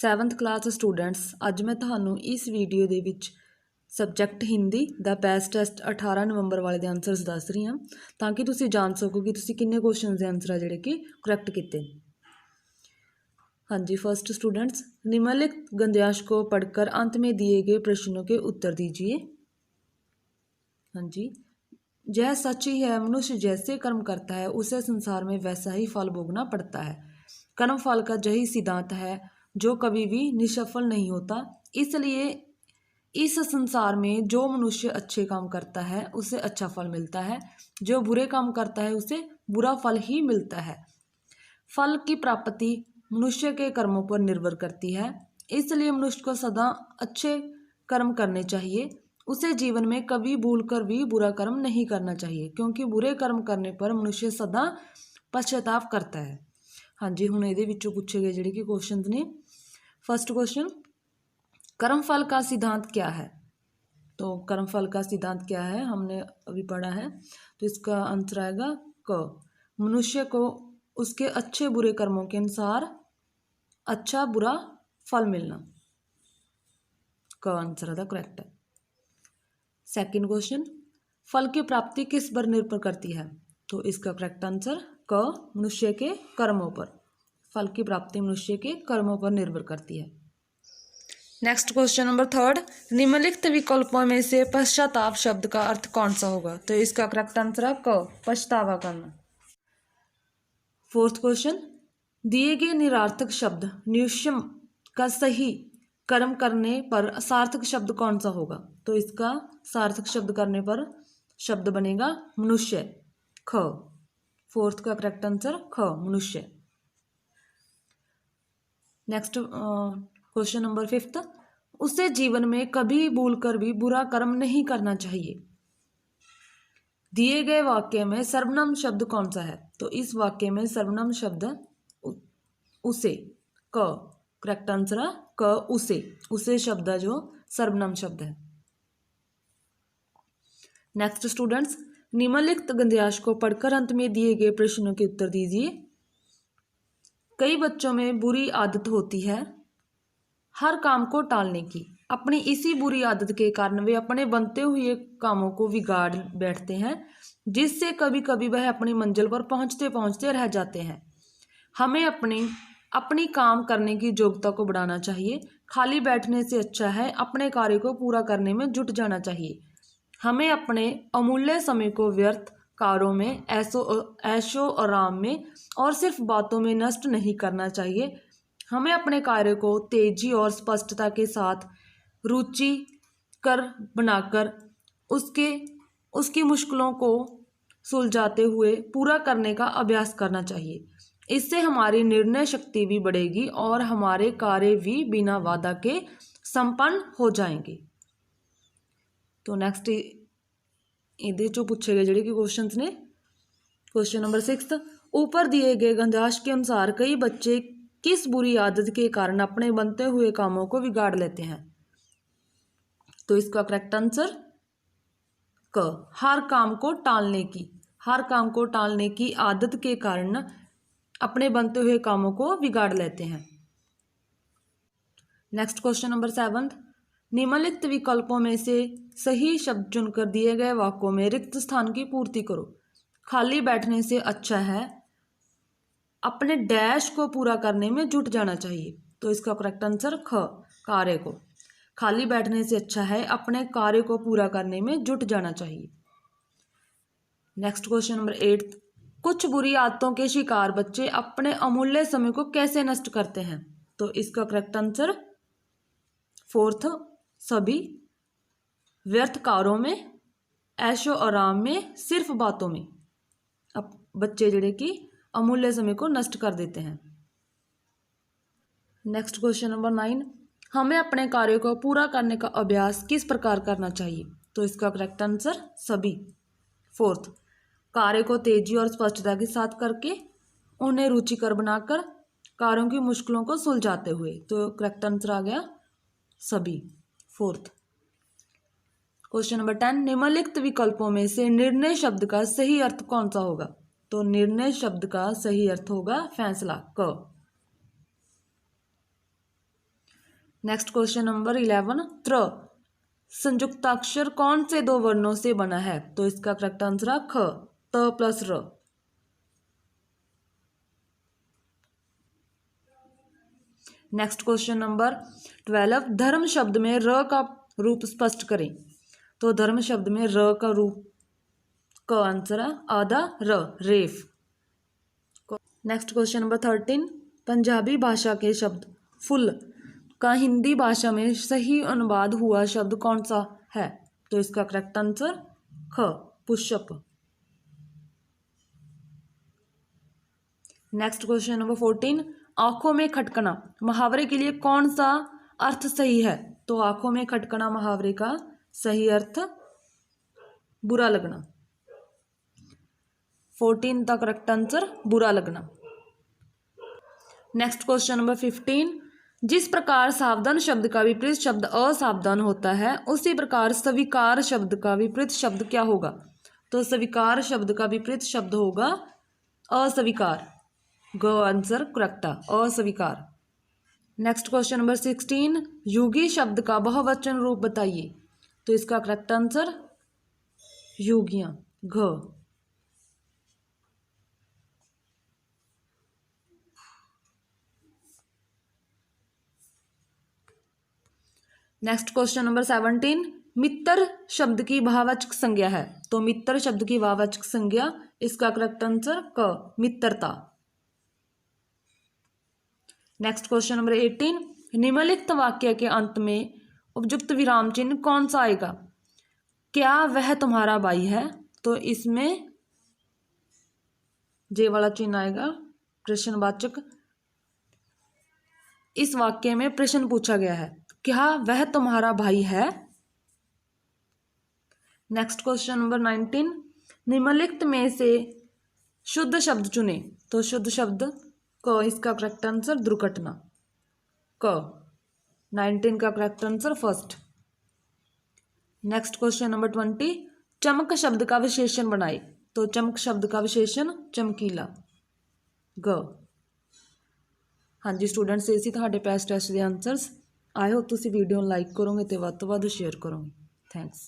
7th class students अज मैं तुहानू इस वीडियो दे विच सबजैक्ट हिंदी दा बैच टेस्ट 18 नवंबर वाले दे आंसरस दस रही हाँ ताकि तुसी जान सको कि तुसी किन्ने क्वेश्चन के आंसर आ जिहड़े कि करैक्ट किए। हाँ जी, फर्स्ट स्टूडेंट्स, निम्नलिखित गद्यांश को पढ़कर अंत में दिए गए प्रश्नों के उत्तर दीजिए। हाँ जी, यह सच ही है, मनुष्य जैसे कर्म करता है उसे संसार में वैसा ही फल भोगना पड़ता है। कर्म फल का यही सिद्धांत है जो कभी भी निष्फल नहीं होता। इसलिए इस संसार में जो मनुष्य अच्छे काम करता है उसे अच्छा फल मिलता है, जो बुरे काम करता है उसे बुरा फल ही मिलता है। फल की प्राप्ति मनुष्य के कर्मों पर निर्भर करती है, इसलिए मनुष्य को सदा अच्छे कर्म करने चाहिए। उसे जीवन में कभी भूलकर भी बुरा कर्म नहीं करना चाहिए, क्योंकि बुरे कर्म करने पर मनुष्य सदा पश्चाताप करता है। हाँ जी, हुण इहदे विच्चों पूछे गए जिहड़े कि क्वेश्चन ने। फर्स्ट क्वेश्चन, कर्मफल का सिद्धांत क्या है? तो कर्मफल का सिद्धांत क्या है हमने अभी पढ़ा है, तो इसका आंसर आएगा क। मनुष्य को उसके अच्छे बुरे कर्मों के अनुसार अच्छा बुरा फल मिलना, क आंसर दा करेक्ट है। सेकंड क्वेश्चन, फल की प्राप्ति किस पर निर्भर करती है? तो इसका करेक्ट आंसर क, मनुष्य के कर्मों पर। फल की प्राप्ति मनुष्य के कर्मों पर निर्भर करती है। नेक्स्ट क्वेश्चन नंबर थर्ड, निम्नलिखित विकल्पों में से पश्चाताप शब्द का अर्थ कौन सा होगा? तो इसका करेक्ट आंसर है क, पछतावा करना। फोर्थ क्वेश्चन, दिए गए निरार्थक शब्द निष्यम का सही कर्म करने पर सार्थक शब्द कौन सा होगा? तो इसका सार्थक शब्द करने पर शब्द बनेगा मनुष्य, ख। फोर्थ का करेक्ट आंसर ख, मनुष्य। नेक्स्ट क्वेश्चन नंबर फिफ्थ, उसे जीवन में कभी भूलकर भी बुरा कर्म नहीं करना चाहिए। दिए गए वाक्य में सर्वनाम शब्द कौन सा है? तो इस वाक्य में सर्वनाम शब्द उसे, क। करेक्ट आंसर है क, उसे। उसे शब्द है जो सर्वनाम शब्द है। नेक्स्ट स्टूडेंट्स, निम्नलिखित गद्यांश को पढ़कर अंत में दिए गए प्रश्नों के उत्तर दीजिए। कई बच्चों में बुरी आदत होती है हर काम को टालने की। अपनी इसी बुरी आदत के कारण वे अपने बनते हुए कामों को बिगाड़ बैठते हैं, जिससे कभी कभी वह अपनी मंजिल पर पहुंचते पहुंचते रह जाते हैं। हमें अपनी काम करने की योग्यता को बढ़ाना चाहिए। खाली बैठने से अच्छा है अपने कार्य को पूरा करने में जुट जाना चाहिए। हमें अपने अमूल्य समय को व्यर्थ कारों में, ऐशो आराम में और सिर्फ बातों में नष्ट नहीं करना चाहिए। हमें अपने कार्य को तेजी और स्पष्टता के साथ रुचि कर बनाकर उसकी मुश्किलों को सुलझाते हुए पूरा करने का अभ्यास करना चाहिए। इससे हमारी निर्णय शक्ति भी बढ़ेगी और हमारे कार्य भी बिना बाधा के संपन्न हो जाएंगे। तो नेक्स्ट इहदे चों पूछे गए जिहड़े कि क्वेश्चंस ने। क्वेश्चन नंबर 6, ऊपर दिए गए गद्यांश के अनुसार कई बच्चे किस बुरी आदत के कारण अपने बनते हुए कामों को बिगाड़ लेते हैं? तो इसका करेक्ट आंसर क, हर काम को टालने की। हर काम को टालने की आदत के कारण अपने बनते हुए कामों को बिगाड़ लेते हैं। नेक्स्ट क्वेश्चन नंबर 7, निम्नलिखित विकल्पों में से सही शब्द चुनकर दिए गए वाक्यों में रिक्त स्थान की पूर्ति करो। खाली बैठने से अच्छा है अपने डैश को पूरा करने में जुट जाना चाहिए। तो इसका करेक्ट आंसर ख, कार्य को। खाली बैठने से अच्छा है अपने कार्य को पूरा करने में जुट जाना चाहिए। नेक्स्ट क्वेश्चन नंबर 8, कुछ बुरी आदतों के शिकार बच्चे अपने अमूल्य समय को कैसे नष्ट करते हैं? तो इसका करेक्ट आंसर फोर्थ, सभी व्यर्थ कारों में, ऐशो आराम में, सिर्फ बातों में अब बच्चे जिहड़े कि अमूल्य समय को नष्ट कर देते हैं। नेक्स्ट क्वेश्चन नंबर 9, हमें अपने कार्यों को पूरा करने का अभ्यास किस प्रकार करना चाहिए? तो इसका करेक्ट आंसर सभी, फोर्थ, कार्य को तेजी और स्पष्टता के साथ करके, उन्हें रुचिकर बनाकर, कार्यों की मुश्किलों को सुलझाते हुए। तो करेक्ट आंसर आ गया सभी, फोर्थ। क्वेश्चन नंबर 10, निम्नलिखित विकल्पों में से निर्णय शब्द का सही अर्थ कौन सा होगा? तो निर्णय शब्द का सही अर्थ होगा फैसला, क। नेक्स्ट क्वेश्चन नंबर 11 त्र संयुक्ताक्षर कौन से दो वर्णों से बना है? तो इसका करेक्ट आंसर है ख, त प्लस र। नेक्स्ट क्वेश्चन नंबर 12 धर्म शब्द में र का रूप स्पष्ट करें। तो धर्म शब्द में र का रूप का आंसर है आधा र, रेफ। नेक्स्ट क्वेश्चन नंबर 13 पंजाबी भाषा के शब्द फुल का हिंदी भाषा में सही अनुवाद हुआ शब्द कौन सा है? तो इसका करेक्ट आंसर ख, पुष्प। नेक्स्ट क्वेश्चन नंबर 14 आंखों में खटकना मुहावरे के लिए कौन सा अर्थ सही है? तो आंखों में खटकना मुहावरे का सही अर्थ बुरा लगना। 14 का करेक्ट आंसर बुरा लगना। नेक्स्ट क्वेश्चन नंबर 15 जिस प्रकार सावधान शब्द का विपरीत शब्द असावधान होता है उसी प्रकार स्वीकार शब्द का विपरीत शब्द क्या होगा? तो स्वीकार शब्द का विपरीत शब्द होगा अस्वीकार। ग आंसर करेक्ट है, अस्वीकार। नेक्स्ट क्वेश्चन नंबर 16 युगी शब्द का बहुवचन रूप बताइए। तो इसका करेक्ट आंसर युगियां, घ। नेक्स्ट क्वेश्चन नंबर 17 मित्र शब्द की भाववाचक संज्ञा है। तो मित्र शब्द की भाववाचक संज्ञा इसका करेक्ट आंसर क, मित्रता। नेक्स्ट क्वेश्चन नंबर 18 निम्नलिखित वाक्य के अंत में उपयुक्त विराम चिन्ह कौन सा आएगा? क्या वह तुम्हारा भाई है? तो इसमें जे वाला चिन्ह आएगा प्रश्नवाचक। इस वाक्य में प्रश्न पूछा गया है, क्या वह तुम्हारा भाई है? नेक्स्ट क्वेश्चन नंबर 19 निम्नलिखित में से शुद्ध शब्द चुने। तो शुद्ध शब्द क, इसका करेक्ट आंसर दुर्घटना, क। 19 का correct answer first. Next question number 20 चमक शब्द का विशेषण बनाए। तो चमक शब्द का विशेषण चमकीला, ग। हाँ जी स्टूडेंट्स, ये सी ਤੁਹਾਡੇ ਪੈਸ ਟੈਸਟ ਦੇ ਆਨਸਰਸ। आई होप तुसी वीडियो लाइक करोगे तो ਵੱਧ ਤੋਂ ਵੱਧ शेयर करोगे। थैंक्स।